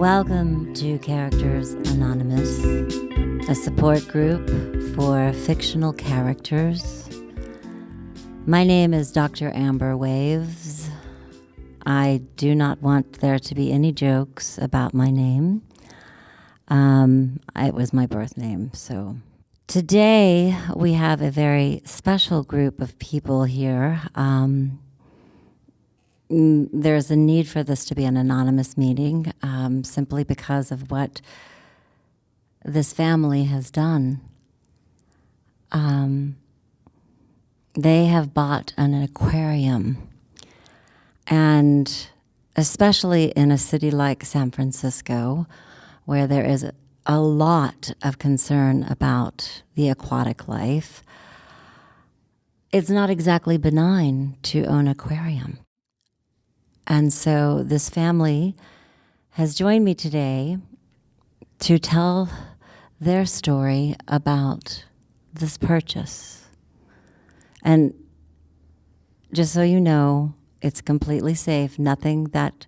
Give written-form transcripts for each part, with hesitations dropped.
Welcome to Characters Anonymous, a support group for fictional characters. My name is Dr. Amber Waves. I do not want there to be any jokes about my name. It was my birth name, so. Today, we have a very special group of people here. There's a need for this to be an anonymous meeting, simply because of what this family has done. They have bought an aquarium, and especially in a city like San Francisco, where there is a lot of concern about the aquatic life, it's not exactly benign to own an aquarium. And so this family has joined me today to tell their story about this purchase. And just so you know, it's completely safe. Nothing that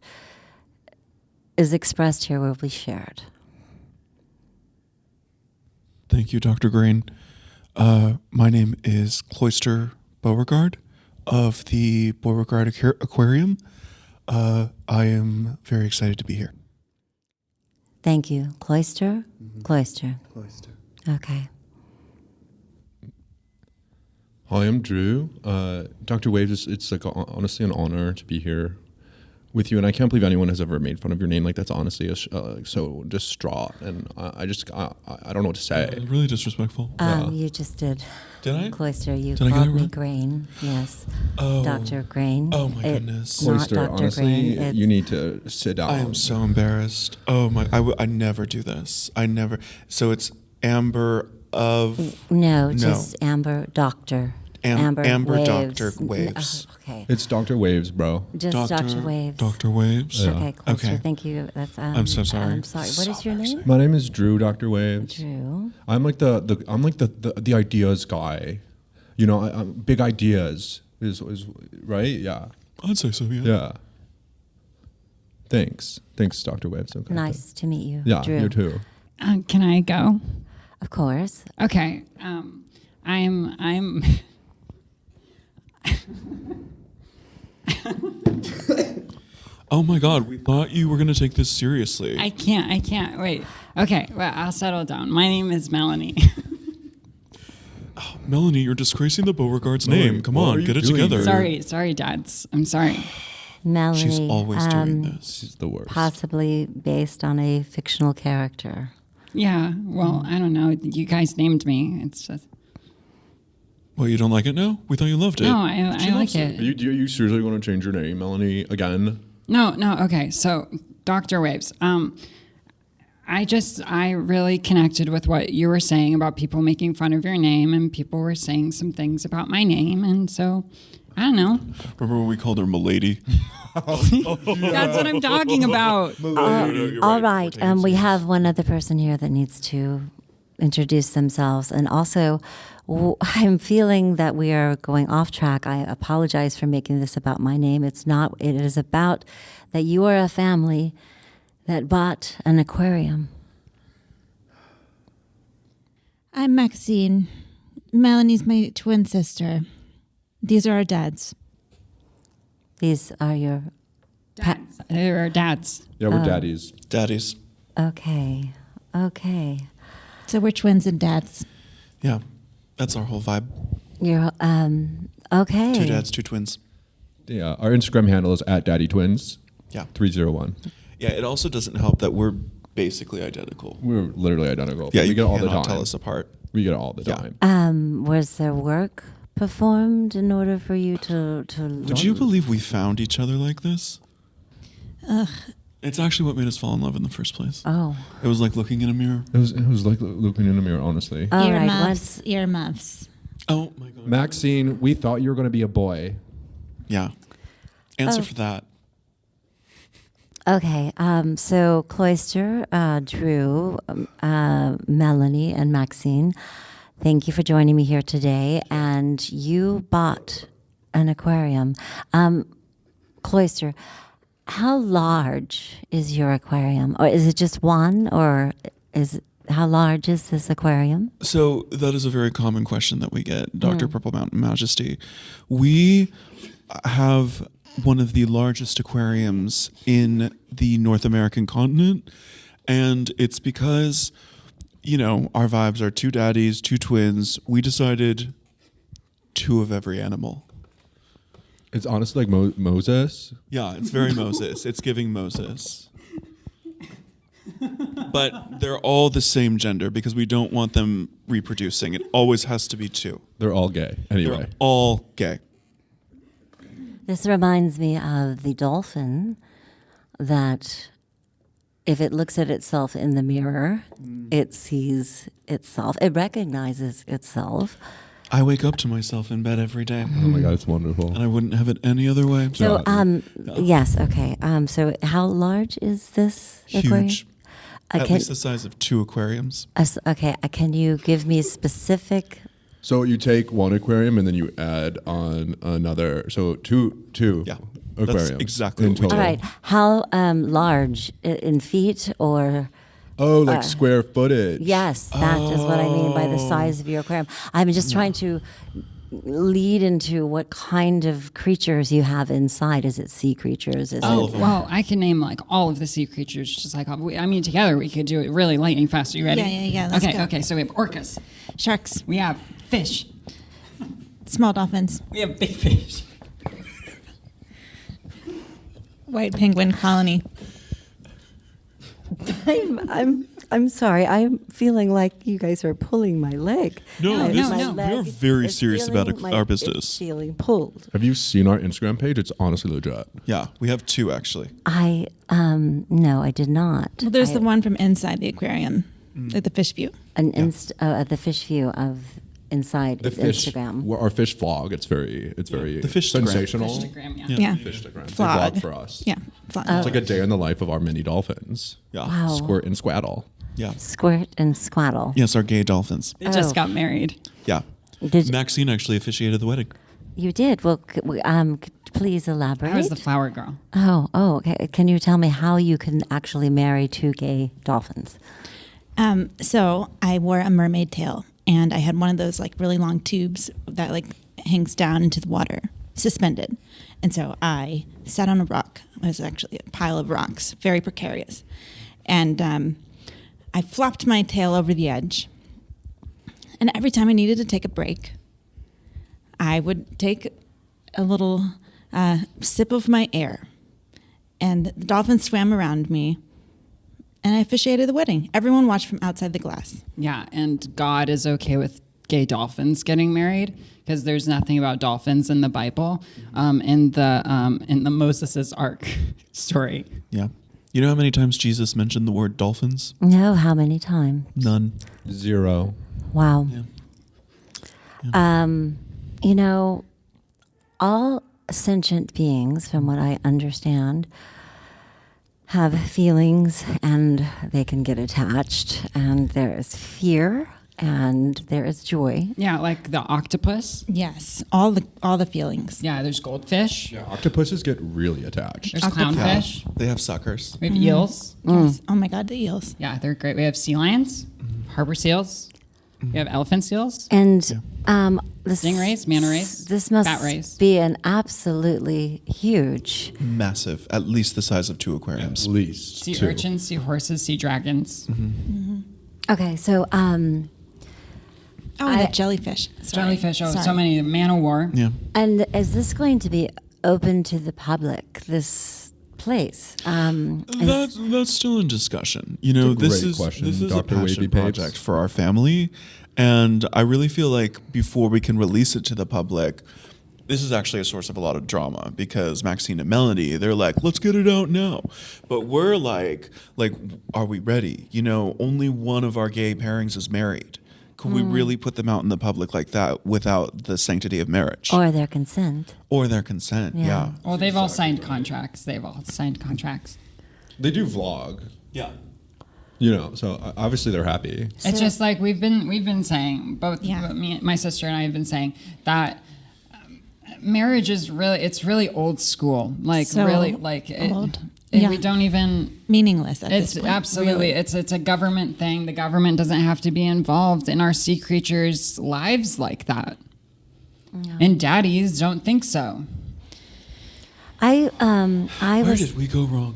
is expressed here will be shared. Thank you, Dr. Green. My name is Cloister Beauregard of the Beauregard Aquarium. I am very excited to be here. Thank you. Cloister? Mm-hmm. Cloister. Okay. Hi, I'm Drew. Dr. Waves, it's like honestly an honor to be here with you, and I can't believe anyone has ever made fun of your name. Like, that's honestly so distraught, and I don't know what to say. Really disrespectful. You just did. Did I? Cloister, you Did called I me Grain. Yes. Oh. Dr. Grain. Oh my goodness. Not Cloister, Dr. honestly, Grain. you need to sit down. I am so embarrassed. Oh my! I never do this. I never. So it's Amber of. No, just Amber Doctor. Amber Waves. Dr. Waves. Okay. It's Dr. Waves, bro. Just Dr. Waves. Dr. Waves. Yeah. Okay, Cloister, Okay. Thank you. That's. I'm so sorry. I'm sorry. What is your name? My name is Drew, Dr. Waves. Drew. I'm like the ideas guy. You know, big ideas is right. Yeah. I'd say so. Yeah. Yeah. Thanks, Dr. Waves. Okay. Nice to meet you. Yeah, Drew. you too. Can I go? Of course. Okay. I'm. Oh my God! We thought you were going to take this seriously. I can't. Wait. Okay. Well, I'll settle down. My name is Melanie. Oh, Melanie, you're disgracing the Beauregard's Melanie, name. Come what on, are you get it doing together. here? Sorry, dads. I'm sorry. Melanie. She's always doing this. She's the worst. Possibly based on a fictional character. Yeah. Well, I don't know. You guys named me. It's just. Well, you don't like it now? We thought you loved it. No, I like it. Are you seriously going to change your name, Melanie, again? No. Okay. So, Dr. Waves. I really connected with what you were saying about people making fun of your name, and people were saying some things about my name, and so I don't know. Remember when we called her Milady? That's what I'm talking about. All right. We have one other person here that needs to introduce themselves, and also I'm feeling that we are going off track. I apologize for making this about my name. It's not. It is about that you are a family that bought an aquarium. I'm Maxine. Melanie's my twin sister. These are our dads. These are your... Dads. They're our dads. Yeah, we're daddies. Daddies. Okay. So we're twins and dads. Yeah, that's our whole vibe. You're, okay. 2 dads, 2 twins. Yeah, our Instagram handle is @daddytwins. Yeah. 301. Yeah, it also doesn't help that we're basically identical. We're literally identical. Yeah, we you get it all the cannot time. tell us apart. We get it all the Yeah. time. Was there work performed in order for you to Would you believe we found each other like this? Ugh. It's actually what made us fall in love in the first place. Oh. It was like looking in a mirror. It was like looking in a mirror, honestly. All right. Earmuffs. Oh my God. Maxine, we thought you were going to be a boy. Yeah. Answer for that. Okay, so Cloister, Drew, Melanie, and Maxine, thank you for joining me here today. And you bought an aquarium. Cloister, how large is your aquarium? Or is it just one? Or how large is this aquarium? So that is a very common question that we get, Dr. Purple Mountain Majesty. We have one of the largest aquariums in the North American continent, and it's because, our vibes are 2 daddies, 2 twins. We decided 2 of every animal. It's honestly like Moses. Yeah, it's very Moses. It's giving Moses. But they're all the same gender because we don't want them reproducing. It always has to be 2. They're all gay. Anyway. They're all gay. This reminds me of the dolphin that if it looks at itself in the mirror, it sees itself. It recognizes itself. I wake up to myself in bed every day. Oh my God, it's wonderful. And I wouldn't have it any other way. So, yes, okay. So how large is this aquarium? Huge. At least the size of 2 aquariums. Okay, can you give me specific? So you take one aquarium and then you add on another. So two Yeah, aquariums. that's exactly in what we total. All right, how large in feet or? Oh, like square footage. Yes, that is what I mean by the size of your aquarium. I'm just trying to lead into what kind of creatures you have inside. Is it sea creatures? Is All it of them. Well, I can name like all of the sea creatures. Just like together we could do it really lightning fast. Are you ready? Yeah, let's go. Okay. So we have orcas. Sharks, We have fish. small dolphins, We have big fish. white penguin colony. I'm sorry. I'm feeling like you guys are pulling my leg. No, this no. is, we're very serious about our business. It's feeling pulled. Have you seen our Instagram page? It's honestly legit. Yeah, we have 2 actually. No, I did not. Well, there's the one from inside the aquarium, like the fish view. The fish view of inside The fish, Instagram. our fish vlog. It's very The fish Instagram. sensational. Instagram, yeah. Yeah. Fish Instagram. Vlog. Vlog for us. Yeah. Flat. It's like a day in the life of our mini dolphins. Yeah. Wow. Squirt and squaddle. Yeah. Squirt and squaddle. Yes, our gay dolphins. They just Oh. got married. Yeah. Did Maxine actually officiated the wedding. you did? Well, please elaborate. I was the flower girl. Oh, okay. Can you tell me how you can actually marry 2 gay dolphins? So I wore a mermaid tail, and I had one of those like really long tubes that like hangs down into the water, suspended. And so I sat on a rock. It was actually a pile of rocks, very precarious. And I flopped my tail over the edge. And every time I needed to take a break, I would take a little sip of my air. And the dolphins swam around me. And I officiated the wedding. Everyone watched from outside the glass. Yeah, and God is okay with gay dolphins getting married because there's nothing about dolphins in the Bible. In the Moses' Ark story. Yeah. You know how many times Jesus mentioned the word dolphins? No, how many times? None. 0. Wow. Yeah. All sentient beings, from what I understand, have feelings and they can get attached, and there is fear and there is joy. Yeah, like the octopus. Yes, all the feelings. Yeah, there's goldfish. Yeah, octopuses get really attached. There's Octopus. clownfish. They have suckers. We have eels. Yes. Oh my God, the eels. Yeah, they're great. We have sea lions, harbor seals. We have elephant seals. And this Stingrays, manta rays, This must bat rays. be an absolutely huge. Massive. At least the size of 2 aquariums. At least Sea 2. urchins, sea horses, sea dragons. Okay, so Oh, the jellyfish. Sorry. Jellyfish. Oh, Sorry. so many. Man o' war. Yeah. and is this going to be open to the public? This place? That's still in discussion. You know, It's a this great is question, this is Dr. a passion Wavy Papes. project for our family, and I really feel like before we can release it to the public, this is actually a source of a lot of drama because Maxine and Melanie, they're like, let's get it out now, but we're like, are we ready? You know, only one of our gay pairings is married. Could we really put them out in the public like that without the sanctity of marriage Or their consent? or their consent? Yeah. Yeah. Well, they've all signed contracts. They've all signed contracts. They do vlog, Yeah. so obviously they're happy. It's just like we've been saying, both Yeah. my sister and I have been saying that marriage is it's really old school. Like So really like old. we Yeah. don't even. Meaningless at It's this point. absolutely really. it's a government thing. The government doesn't have to be involved in our sea creatures' lives like that. And daddies don't think so. I Where was did we go wrong?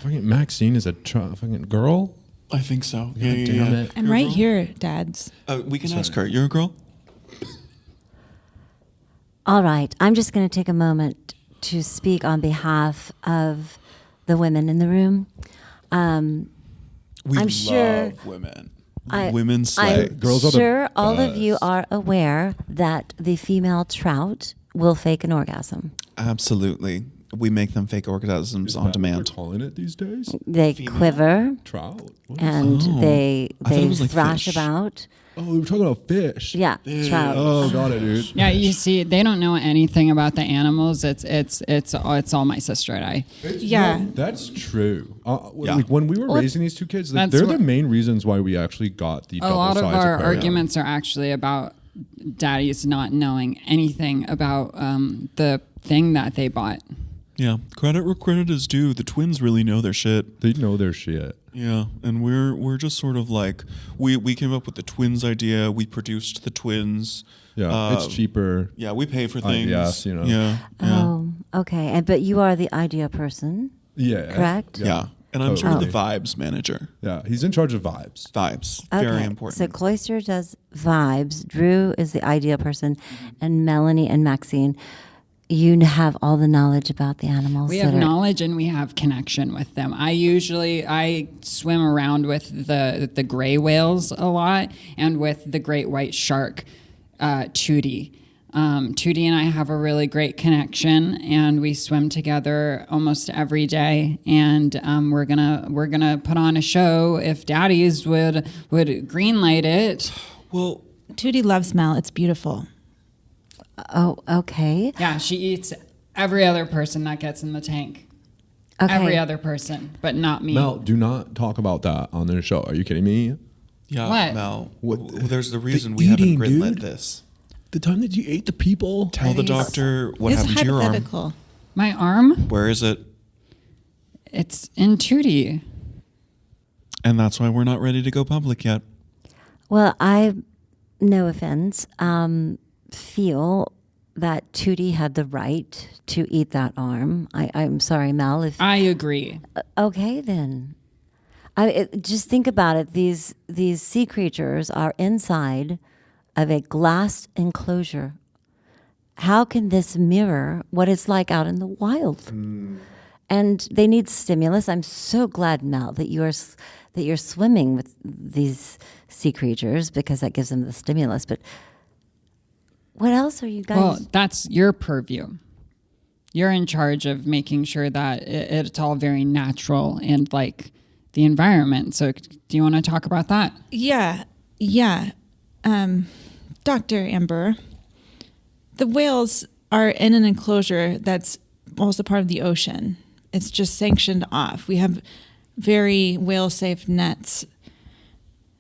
Fucking Maxine is a fucking girl. I think so. God damn it. I'm right here, dads. We can ask her. You're a girl? all right. I'm just going to take a moment to speak on behalf of the women in the room. We I'm sure- love women. I- Women slay. I'm Girls are the sure all of you best. are aware that the female trout will fake an orgasm. Absolutely. We make them fake orgasms on Is that what demand. they're calling it these days? They Female? quiver Trout. What is and Oh, they I thought it was like thrash fish. about. Oh, we were talking about fish. Yeah, trout. Oh, got it, dude. Yeah, you see, they don't know anything about the animals. It's all my sister and I. Yeah. No, that's true. Yeah. Like when we were Well, raising these two kids, like, that's they're what- the main reasons why we actually got the A lot of double-sized our aquarium. arguments are actually about daddies not knowing anything about the thing that they bought. Yeah. Credit where credit is due. The twins really know their shit. They know their shit. Yeah. And we're just sort of like we came up with the twins idea. We produced the twins. Yeah, it's cheaper. Yeah, we pay for things. Yes, you know. Yeah. Yeah. Oh, okay. And but you are the idea person, Yeah. correct? Yeah. And I'm sort of Totally. the vibes manager. Yeah, he's in charge of vibes. Vibes. Okay. Very So important. Cloister does vibes. Drew is the idea person, and Melanie and Maxine, you have all the knowledge about the animals. We that have are- knowledge and we have connection with them. I swim around with the gray whales a lot and with the great white shark, Tootie. Tootie and I have a really great connection, and we swim together almost every day. And we're gonna put on a show if daddies would greenlight it. Well, Tootie loves Mel. It's beautiful. Oh, okay. Yeah, she eats every other person that gets in the tank. Okay. Every other person, but not me. Mel, do not talk about that on their show. Are you kidding me? yeah, What? Mel. What- Well, there's the reason the we haven't eating, greenlit dude. this. The time that you ate the people. Tell the doctor what It's happened to your arm. hypothetical. My arm, Where is it? it's in Tootie. And that's why we're not ready to go public yet. Well, I, no offense, feel that Tootie had the right to eat that arm. I'm sorry, Mel. If I agree. okay, then. Just think about it. These sea creatures are inside of a glass enclosure. How can this mirror what it's like out in the wild? And they need stimulus. I'm so glad, Mel, that you're swimming with these sea creatures because that gives them the stimulus. But what else are you guys? Well, that's your purview. You're in charge of making sure that it's all very natural and like the environment. So, do you want to talk about that? Yeah. Dr. Amber, the whales are in an enclosure that's also part of the ocean. It's just sanctioned off. We have very whale-safe nets.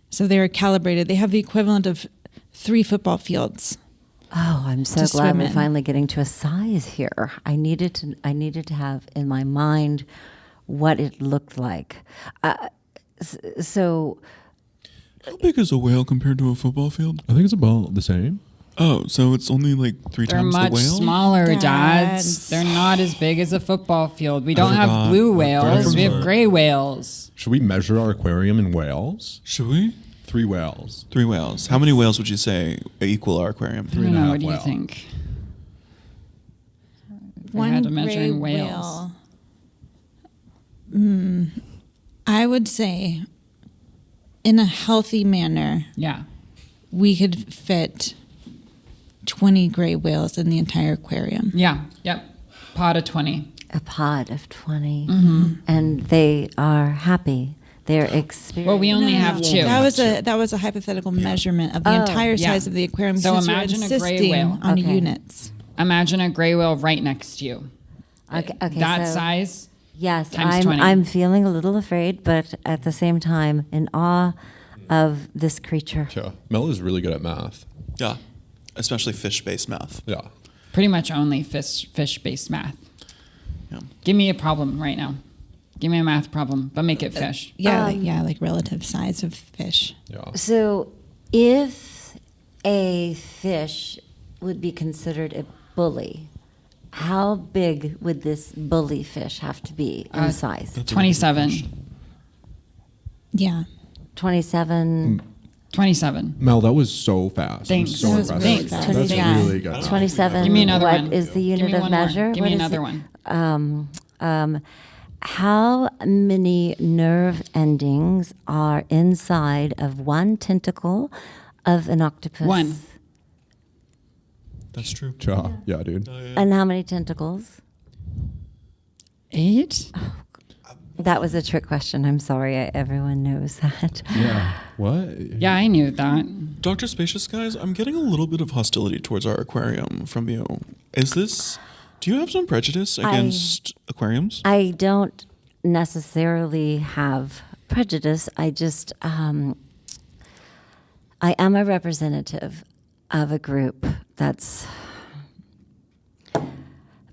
So they're calibrated. They have the equivalent of 3 football fields. Oh, I'm so to glad swim we're in. finally getting to a size here. I needed to have in my mind what it looked like. So How big is a whale compared to a football field? I think it's about the same. Oh, so it's only like 3 They're times much the whale? smaller, Dads. dads. They're not as big as a football field. We don't forgot. have blue whales. We have forgot. gray whales. Should we measure our aquarium in whales? Should we? 3 whales. 3 whales. How many whales would you say equal our aquarium? I don't and a know. half What do you whale. think? If we One had to measure in gray whales. whale. I would say, in a healthy manner, Yeah. we could fit 20 gray whales in the entire aquarium. Yeah. Yep. Pot of 20. a pod of 20, Mm-hmm. and they are happy. They're experienced. Well, we only have 2. That was a hypothetical measurement of the Oh, entire yeah. size of the aquarium. So since you're imagine a gray insisting whale. on Okay. units. Imagine a gray whale right next to you. Okay, That so- size. Yes, times 20. I'm feeling a little afraid, but at the same time in awe of this creature. Yeah. Mel is really good at math. Yeah. Especially fish-based math. Yeah. pretty much only fish-based math. Yeah. Give me a problem right now. Give me a math problem, but make it fish. Yeah, like relative size of fish. Yeah. So if a fish would be considered a bully, how big would this bully fish have to be in size? That's a really good 27. question. Yeah. 27, 27. Mel, that was so fast. Thanks. So That was impressive. really fast. That's Yeah. really good. 27. Give me another what one. is the Give unit me of one more. measure? Give What me is another it? one. How many nerve endings are inside of one tentacle of an octopus? One. That's true. Yeah, dude. And how many tentacles? 8? That was a trick question. I'm sorry. Everyone knows that. Yeah. What? Yeah, I knew that. Dr. Spacious Guys, I'm getting a little bit of hostility towards our aquarium from you. Do you have some prejudice against aquariums? I don't necessarily have prejudice. I just, I am a representative of a group that's.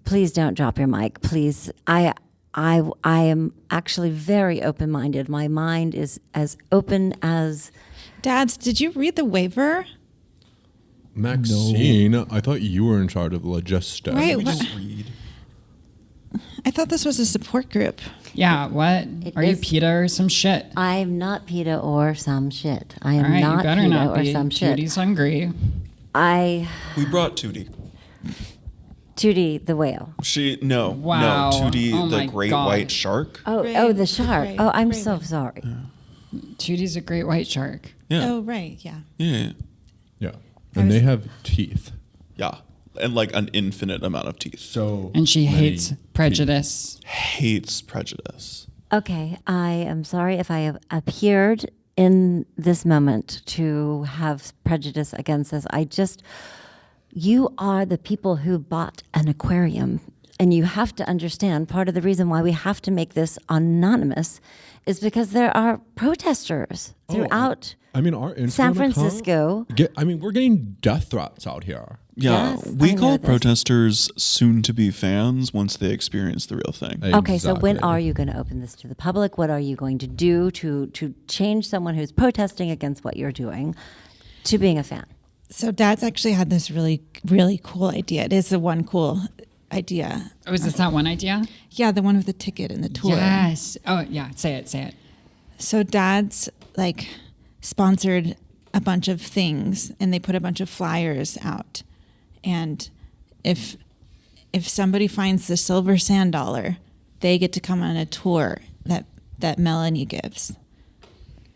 Please don't drop your mic, please. I am actually very open-minded. My mind is as open as. Dads, did you read the waiver? Maxine, I thought you were in charge of logistics. Right. We What? just read. I thought this was a support group. Yeah, what? It Are you is- PETA or some shit? I'm not PETA or some shit. I am All right, not you better PETA not or be. some shit. Judy's hungry. We brought Tootie. Tootie the whale. Wow. No, Tootie Oh the my great God. white shark. Oh, Great. the shark. Great. Oh, I'm Great. so sorry. Judy's a great white shark. Yeah. Oh, right. Yeah. Yeah. Yeah. And they have teeth. Yeah. And like an infinite amount of teeth. So And she many hates teeth. prejudice. Hates prejudice. Okay, I am sorry if I have appeared in this moment to have prejudice against this. You are the people who bought an aquarium. And you have to understand part of the reason why we have to make this anonymous is because there are protesters throughout I mean, our Instagram San account- Francisco. we're getting death threats out here. Yeah. Yes, we I know call this. protesters soon to be fans once they experience the real thing. Okay, so when Exactly. are you going to open this to the public? What are you going to do to change someone who's protesting against what you're doing to being a fan? So Dad's actually had this really, really cool idea. It is the one cool idea. Oh, is this that one idea? Yeah, the one with the ticket and the tour. Yes. Oh, yeah. Say it. So Dad's like sponsored a bunch of things and they put a bunch of flyers out. And if somebody finds the silver sand dollar, they get to come on a tour that Melanie gives.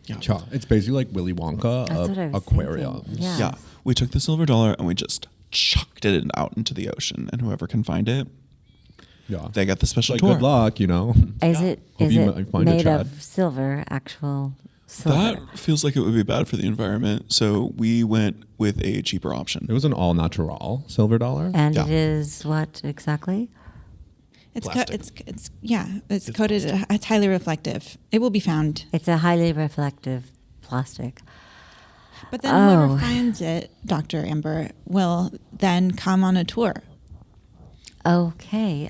Yeah, it's basically like Willy Wonka That's of what I was aquariums. thinking. Yeah. Yeah. We took the silver dollar and we just chucked it out into the ocean. And whoever can find it, Yeah. they got the special Like, tour. good luck, you know. Is it Hope is you it find it, made Chad. of silver, actual silver? That feels like it would be bad for the environment. So we went with a cheaper option. It was an all natural silver dollar. And Yeah. it is what exactly? It's Plastic. it's coated. It's highly reflective. It will be found. It's a highly reflective plastic. But then Oh. whoever finds it, Dr. Amber, will then come on a tour. Okay.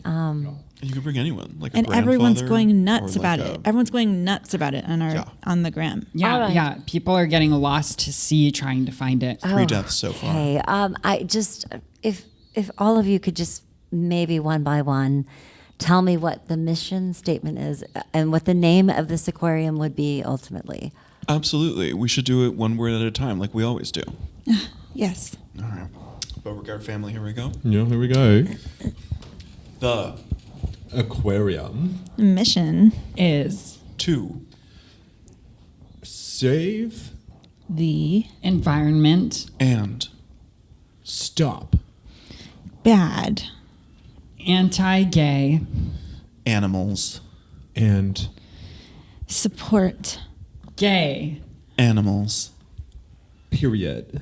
You could bring anyone, like a And everyone's grandfather going nuts or about like it. Everyone's going nuts about it on our Yeah. on the gram. Yeah, All right. yeah. People are getting lost to sea trying to find it. Three deaths so far. Okay. I just if all of you could just maybe one by one tell me what the mission statement is and what the name of this aquarium would be ultimately. Absolutely. We should do it one word at a time, like we always do. Yes. All right. Beauregard Family, here we go. Yeah, here we go. The Aquarium. Mission. Is two Save. The environment and Stop. bad. anti-gay animals. And Support. gay? Animals. period.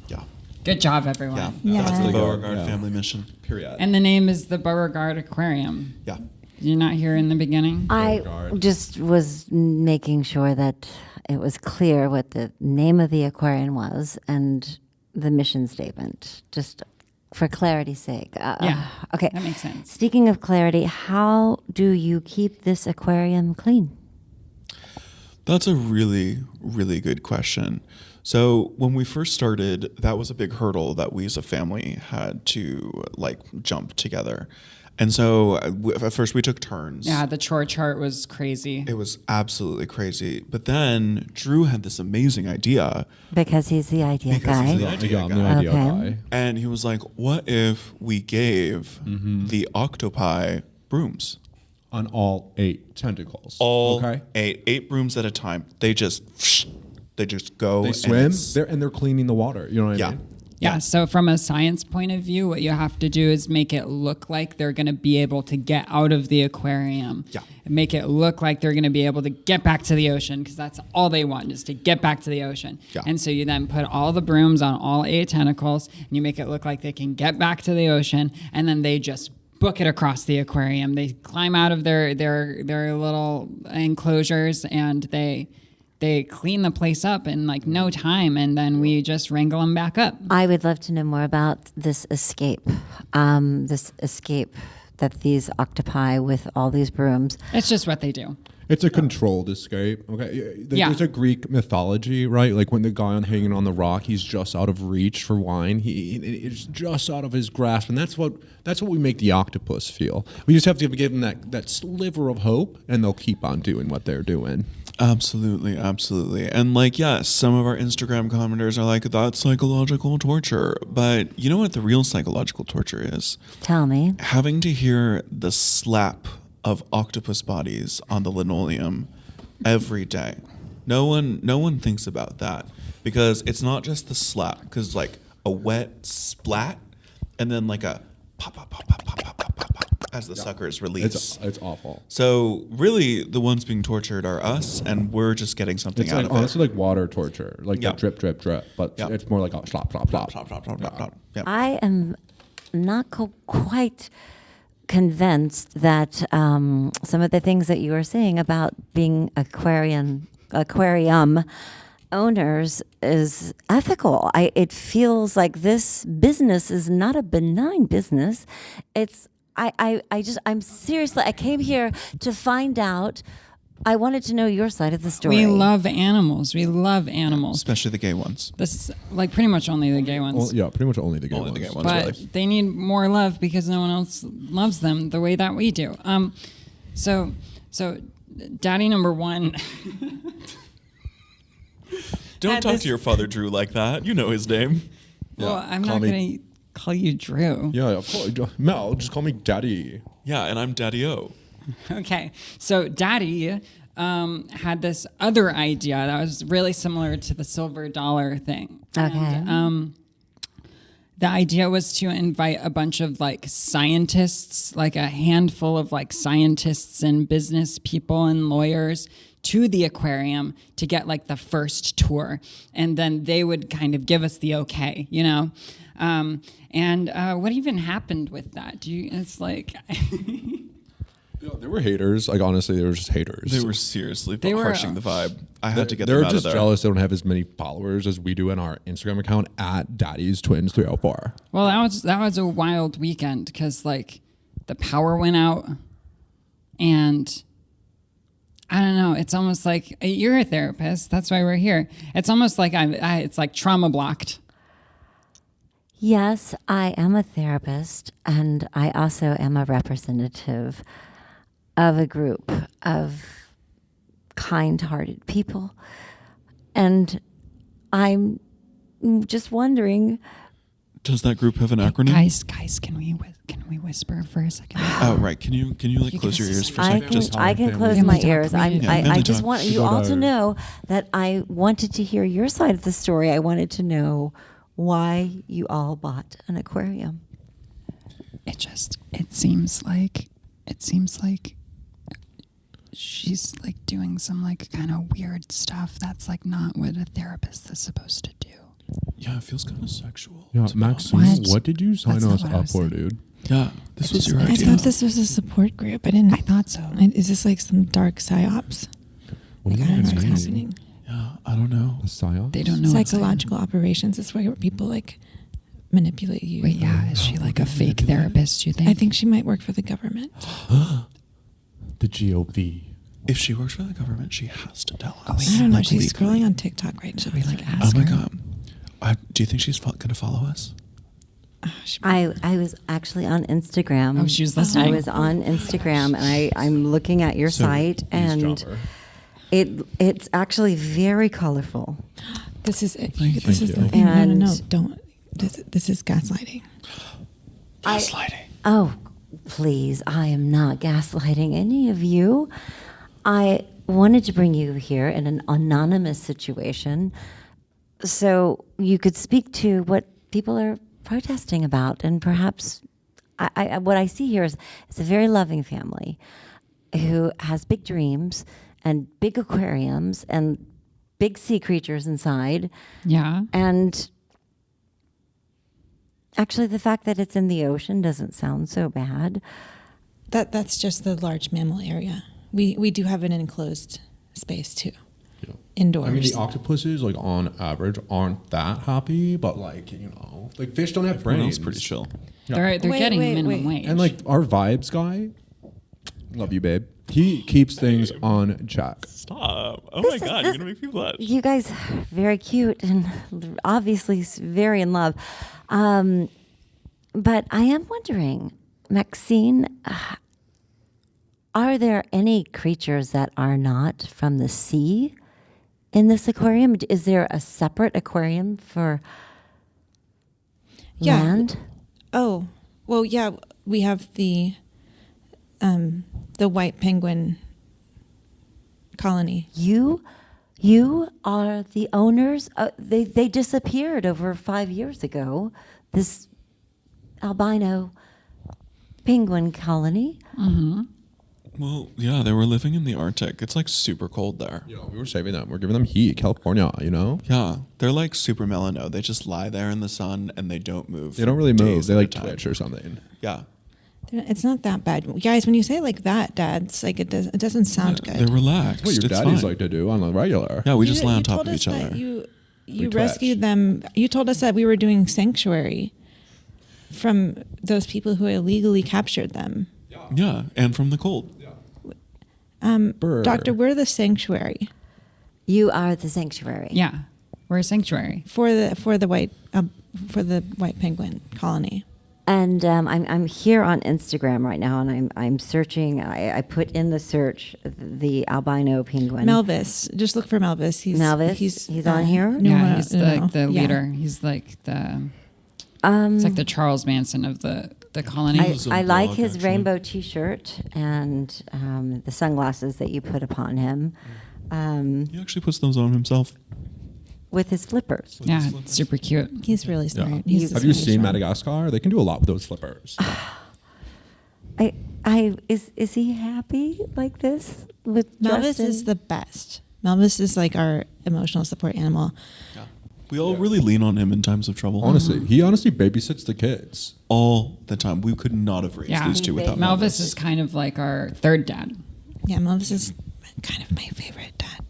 Yeah. Good job, everyone. Yeah. Yeah. That's the There you go. Beauregard Yeah. Family mission. Period. And the name is the Beauregard Aquarium. Yeah. You're not here in the beginning? I Beauregard. just was making sure that it was clear what the name of the aquarium was and the mission statement. Just for clarity's sake. Yeah, Okay. that makes sense. Speaking of clarity, how do you keep this aquarium clean? That's a really, really good question. So when we first started, that was a big hurdle that we as a family had to like jump together. And so at first we took turns. Yeah, the chore chart was crazy. It was absolutely crazy. But then Drew had this amazing idea. Because he's the idea guy. he's the idea I'm the guy. idea Okay. guy. And he was like, what if we gave the octopi brooms? On all 8 tentacles. All okay. eight brooms at a time. They just go. They and swim. it's- They're cleaning the water. You know what I Yeah. mean? Yeah, so from a science point of view, what you have to do is make it look like they're going to be able to get out of the aquarium. Yeah. And make it look like they're going to be able to get back to the ocean, because that's all they want, is to get back to the ocean. Yeah. And so you then put all the brooms on all 8 tentacles, and you make it look like they can get back to the ocean, and then they just book it across the aquarium. They climb out of their little enclosures, and they clean the place up in like no time, and then we just wrangle them back up. I would love to know more about this escape. This escape that these octopi with all these brooms. It's just what they do. It's a controlled escape. Okay. Yeah. There's a Greek mythology, right? Like when the guy hanging on the rock, he's just out of reach for wine. It's just out of his grasp, and that's what we make the octopus feel. We just have to give them that sliver of hope, and they'll keep on doing what they're doing. Absolutely, absolutely. And like, yes, some of our Instagram commenters are like, that's psychological torture. But you know what the real psychological torture is? Tell me. Having to hear the slap of octopus bodies on the linoleum every day. No one thinks about that, because it's not just the slap, because like a wet splat and then like a pop, pop, pop, pop, pop, pop, pop, pop, pop as the suckers release. It's awful. So really, the ones being tortured are us, and we're just getting something It's out like of it. honestly like water torture, like Yeah. the drip, drip, drip. But Yeah. it's more like a slop, slop, slop. Plop, plop, plop, plop, plop. Yeah. I am not quite convinced that some of the things that you were saying about being aquarium owners is ethical. It feels like this business is not a benign business. I'm seriously, I came here to find out. I wanted to know your side of the story. We love animals. We love animals. Especially the gay ones. This is like pretty much only the gay ones. Well, yeah, pretty much only the gay Only ones. the gay ones. But really. they need more love because no one else loves them the way that we do. So daddy number one. Don't had talk this- to your father, Drew, like that. You know his name. Well, I'm call not me- going to call you Drew. Yeah, of course. Mel, just call me Daddy. Yeah, and I'm Daddy-O. Okay, so Daddy had this other idea that was really similar to the silver dollar thing. Okay. And, the idea was to invite a bunch of like scientists, like a handful of like scientists and business people and lawyers to the aquarium to get like the first tour. And then they would kind of give us the okay, you know? And what even happened with that? It's like... Yeah, they were haters. Like honestly, they were just haters. They were seriously They were, harshing the vibe. I had to get They're them out of just there. jealous they don't have as many followers as we do in our Instagram account at Daddy's Twins 304. Well, that was a wild weekend because like the power went out, and I don't know. It's almost like you're a therapist. That's why we're here. It's almost like it's like trauma blocked. Yes, I am a therapist, and I also am a representative of a group of kind-hearted people. And I'm just wondering... Does that group have an acronym? Guys, can we whisper for a second? Oh, right. Can you like You close can your ears for a I second? can, Just I can family close talk. my Family ears. talk. Yeah, I family just talk. want you all to know that I wanted to hear your side of the story. I wanted to know why you all bought an aquarium. It seems like she's like doing some like kind of weird stuff that's like not what a therapist is supposed to do. Yeah, it feels kind of sexual. Yeah, to be Maxine, honest. what did you sign That's not us what I up was for, saying. dude? Yeah, this was your I idea. thought this was a support group. I thought so. Is this like some dark psyops? What Like, I don't know does what's that mean? happening. Yeah, I don't know. A psyop? They don't know. what's Psychological operations is where people like manipulate you. Wait, yeah, is she like a fake therapist, you think? I think she might work for the government. The GOV. If she works for the government, she has to tell us. Oh, wait, I don't know. Like, She's legally. scrolling on TikTok right now. Should we like Oh ask my her? god. Do you think she's going to follow us? I was actually on Instagram. Oh, she was listening. I was on Instagram, and I'm looking at your site, and eavesdropper. it's actually very colorful. This is it. Thank This you. is the thing. No, And- don't. This is gaslighting. Gaslighting. Oh, please, I am not gaslighting any of you. I wanted to bring you here in an anonymous situation so you could speak to what people are protesting about. And perhaps what I see here is a very loving family who has big dreams and big aquariums and big sea creatures inside. Yeah. And actually, the fact that it's in the ocean doesn't sound so bad. That's just the large mammal area. We do have an enclosed space too, indoors. I mean, the octopuses, like on average, aren't that happy, but like like fish don't have Everyone brains. else pretty chill. They're Wait, getting wait, minimum wait. wage. And like our vibes guy, love you, babe. He keeps things on check. Stop. Oh This is- this- make me blush. You guys, very cute and obviously very in love. But I am wondering, Maxine, are there any creatures that are not from the sea in this aquarium? Is there a separate aquarium for Yeah. land? Oh, well, yeah, we have the white penguin colony. You are the owners. They disappeared over 5 years ago. This albino penguin colony. Well, yeah, they were living in the Arctic. It's like super cold there. We were saving them. We're giving them heat. California, Yeah, they're like super melano. They just lie there in the sun and they don't move. They don't really for move. days They at a like time. twitch or something. Yeah, It's not that bad, guys. When you say it like that, Dad, it's like it doesn't sound good. they're relaxed. What your It's daddies fine. like to do on the regular. Yeah, we You- just lay you on top told of us each that other. You We rescued twitch. them. You told us that we were doing sanctuary from those people who illegally captured them. Yeah, and from the cold. Brr. Doctor, we're the sanctuary You are the sanctuary. yeah, we're a sanctuary. for the white penguin colony. And I'm here on Instagram right now, and I'm searching. I put in the search the albino penguin. Melvis, just look for Melvis. Melvis? He's on here? Yeah, he's like the Yeah. leader. He's like the it's like the Charles Manson of the colony. He's a I like blog, his actually. rainbow T-shirt and the sunglasses that you put upon him He actually puts those on himself. with his flippers. yeah, it's super cute. He's really smart. Yeah. He's the Have you smartest seen one. Madagascar? They can do a lot with those flippers. Is he happy like this with Melvis Justin? is the best. Melvis is like our emotional support animal. We all really lean on him in times of trouble. Honestly, he honestly babysits the kids. all the time. We could not have raised Yeah. these two without Melvis is kind of like our third dad. Yeah, Melvis is kind of my favorite dad.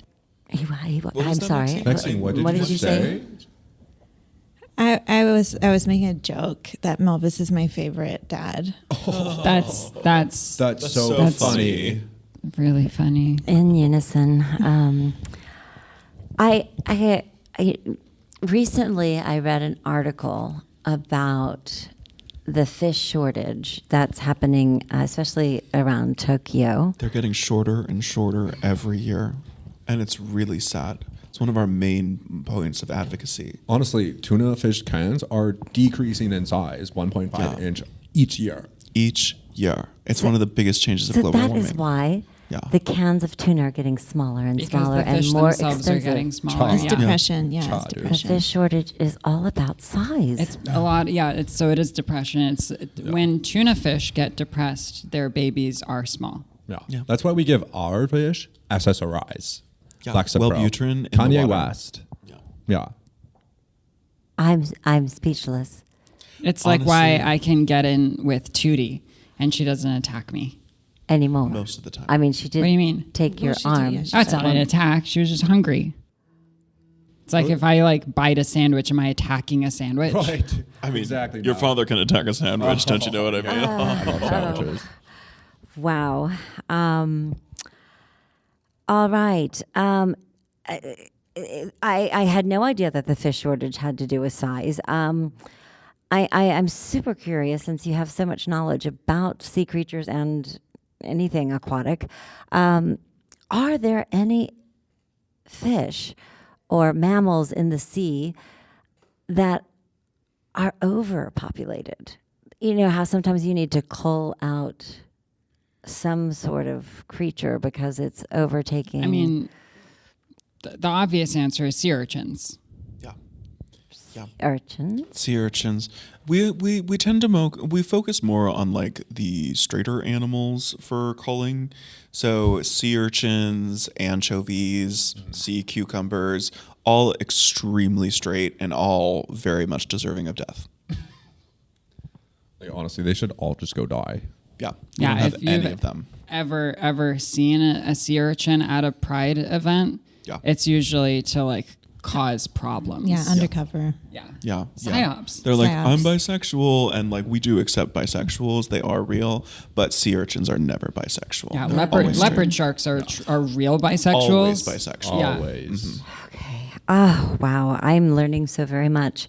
was I'm that, sorry. Maxine? Maxine, what did you say? I was making a joke that Melvis is my favorite dad. That's That's so That's- funny. really funny. In unison. I recently I read an article about the fish shortage that's happening, especially around Tokyo. They're getting shorter and shorter every year, and it's really sad. It's one of our main points of advocacy. Honestly, tuna fish cans are decreasing in size 1.5 Yeah. inch each year. Each year, it's one of the biggest changes of So global that warming. is why Yeah. the cans of tuna are getting smaller and Because smaller the fish and more themselves expensive. are getting smaller. It's Yeah. depression. Yeah, Cha, it's dude. The depression. fish shortage is all about size. It's a lot, yeah. So it is depression. It's when tuna fish get depressed, their babies are small. Yeah. Yeah. That's why we give our fish SSRIs. Yeah, Lexapro. Wellbutrin in the Kanye water. West. Yeah. Yeah. I'm speechless. It's like why Honestly- I can get in with Tootie and she doesn't attack me. Anymore. Most of the time. I mean, she did What do you mean? take Well, your she did, arm. yeah, she That's did. not an attack. She was just hungry. It's like if I like bite a sandwich, am I attacking a sandwich? Right. I mean, exactly. your no. father can attack a sandwich. Don't you know what I mean? I love sandwiches. Wow. All right. I had no idea that the fish shortage had to do with size. I'm super curious, since you have so much knowledge about sea creatures and anything aquatic. Are there any fish or mammals in the sea that are overpopulated? You know how sometimes you need to cull out some sort of creature because it's overtaking. I mean, the obvious answer is sea urchins. Yeah. Urchins. Sea urchins. We tend to we focus more on like the straighter animals for culling. So sea urchins, anchovies, sea cucumbers, all extremely straight and all very much deserving of death. Like, honestly, they should all just go die. Yeah. Yeah, We don't have if any you've of them. ever seen a sea urchin at a pride event, Yeah. it's usually to like cause problems. Yeah, undercover. Yeah. Yeah. Psyops. They're like, Psyops. I'm bisexual, and like we do accept bisexuals. They are real, but sea urchins are never bisexual. Yeah, They're leopard always leopard straight. sharks are real bisexuals. Always bisexual. Yeah. Always. Oh, wow. I'm learning so very much.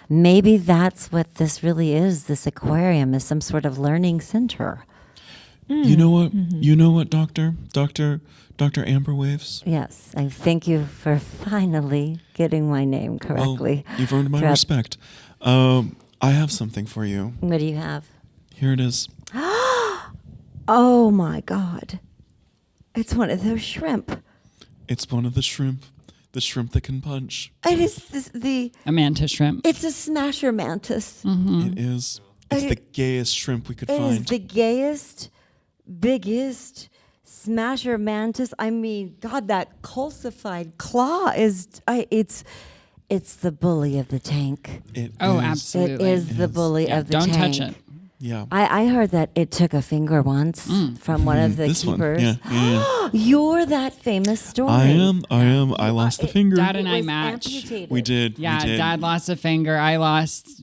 Maybe that's what this really is. This aquarium is some sort of learning center. You know what? You know what, Doctor Amber Waves? Yes. I thank you for finally getting my name correctly. Well, you've earned my throughout- respect. I have something for you. What do you have? Here it is. Oh, my God. It's one of those shrimp. It's one of the shrimp that can punch. It is A mantis shrimp. it's a smasher mantis. It is. It's the gayest shrimp we could It is find. the gayest, biggest smasher mantis. I mean, God, that calcified claw is it's the bully of the tank. It Oh, is. absolutely. It is the bully Yeah, of the don't tank. touch it. Yeah. I heard that it took a finger once from one of the This one. keepers. Yeah. You're that famous story. I am. I lost the finger. Dad and It I was match. amputated. We did. Yeah, we did. Dad lost a finger. I lost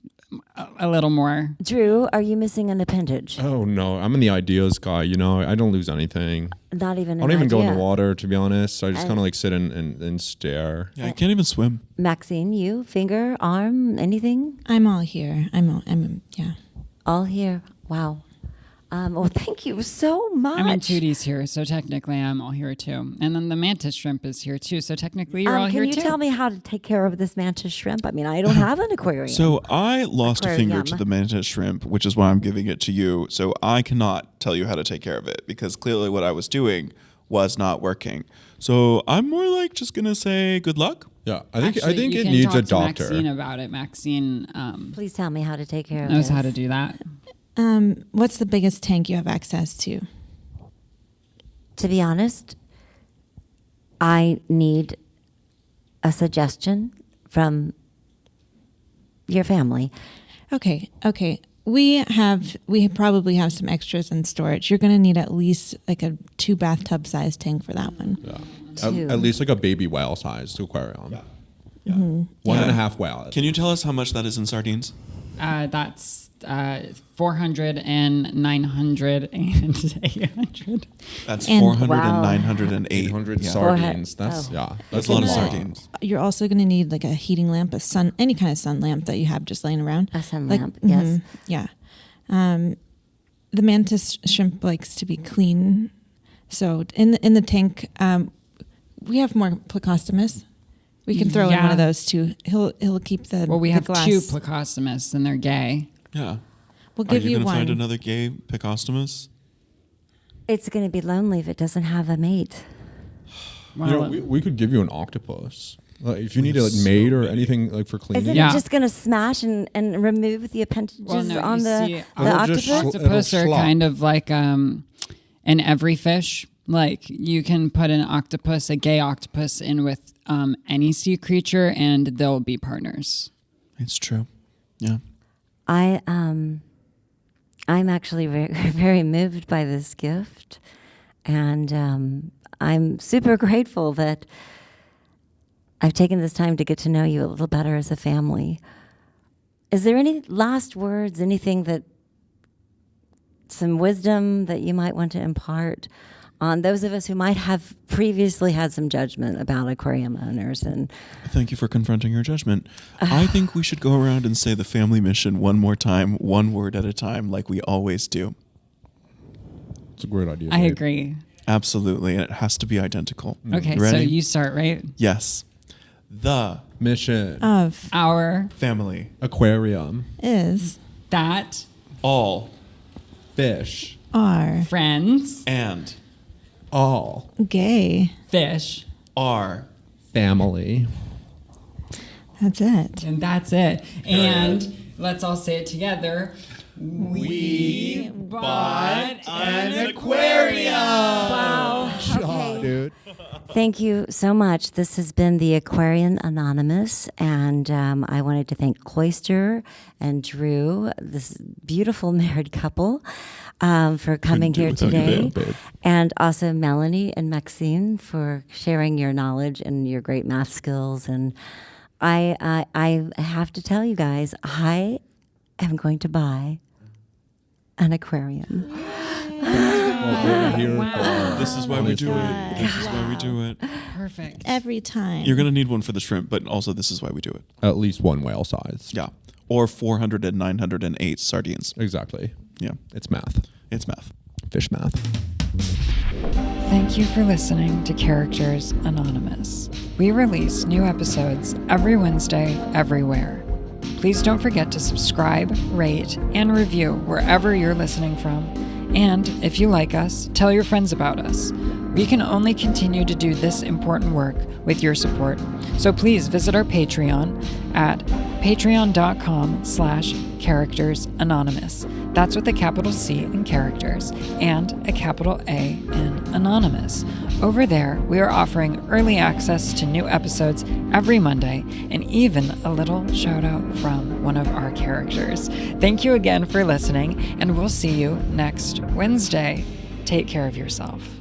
a little more. Drew, are you missing an appendage? Oh no, I'm in the ideas guy. You know, I don't lose anything. Not even I an don't even go in the idea. water, to be honest. I just And- kind of like sit and stare. Yeah, I can't even swim. Maxine, you finger, arm, anything? I'm all here. Yeah. All here. Wow. Well, thank you so much. I mean, Tootie's here, so technically I'm all here too. And then the mantis shrimp is here too, so technically you're all here Can too. you tell me how to take care of this mantis shrimp? I mean, I don't have an aquarium. So I lost a finger Aquarium. to the mantis shrimp, which is why I'm giving it to you. So I cannot tell you how to take care of it because clearly what I was doing was not working. So I'm more like just gonna say good luck. Yeah, I think Actually, you it can needs talk a to doctor. Maxine about it. Maxine Please tell me how to take care of knows this. how to do that. What's the biggest tank you have access to? To be honest, I need a suggestion from your family. Okay. We probably have some extras in storage. You're going to need at least like a 2 bathtub size tank for that one. Yeah. Two. At least like a baby whale sized aquarium. Yeah. One and a half whale. Can you tell us how much that is in sardines? That's 400 and 900 and 800. That's And- 400 Wow. and 908. 800 Yeah. sardines. That's Oh. yeah. That's a lot of You're gonna- sardines. You're also going to need like a heating lamp, any kind of sun lamp that you have just laying around. A sun Like, lamp, yes. Yeah. The mantis shrimp likes to be clean. So in the tank, we have more plecostomus. We can throw in one Yeah. of those too. He'll keep the Well, we the have glass. 2 plecostomus and they're gay. Yeah. We'll Are give you you going to one. find another gay Picostomus? It's going to be lonely if it doesn't have a mate. You know, we could give you an octopus. Like, if you need it like made or anything like for cleaning. Isn't Yeah. it just going to smash and remove the appendages Well, no, on you the, see, the it'll just octopus? Octopus It'll are slop. kind of like in every fish. Like you can put an octopus, a gay octopus, in with any sea creature, and they'll be partners. It's true. Yeah. I'm actually very, very moved by this gift, and I'm super grateful that I've taken this time to get to know you a little better as a family. Is there any last words, some wisdom that you might want to impart on those of us who might have previously had some judgment about aquarium owners? And Thank you for confronting your judgment. I think we should go around and say the family mission one more time, one word at a time, like we always do. It's a great idea. I babe. agree. Absolutely, and it has to be identical. Okay, You so ready? you start, right? Yes. The Mission. Of Our family. Aquarium. is that All Fish. are friends and All gay. fish, are family. That's it. and that's it. And let's all say it together. We bought an aquarium. wow. Okay. Dude. Thank you so much. This has been the Aquarian Anonymous, and I wanted to thank Cloister and Drew, this beautiful married couple, for coming do here it without you, today, babe. and also Melanie and Maxine for sharing your knowledge and your great math skills. And I have to tell you guys, I am going to buy an aquarium. Well, we're here for This is why we do God. it. This is why we do it. Perfect. Every time. You're going to need one for the shrimp, but also this is why we do it. at least one whale size. Yeah. Or 400 and 908 sardines. Exactly. Yeah. It's math. It's math. Fish math. Thank you for listening to Characters Anonymous. We release new episodes every Wednesday, everywhere. Please don't forget to subscribe, rate, and review wherever you're listening from. And if you like us, tell your friends about us. We can only continue to do this important work with your support. So please visit our Patreon at patreon.com/charactersanonymous. That's with a capital C in characters and a capital A in anonymous. Over there, we are offering early access to new episodes every Monday and even a little shout out from one of our characters. Thank you again for listening, and we'll see you next Wednesday. Take care of yourself.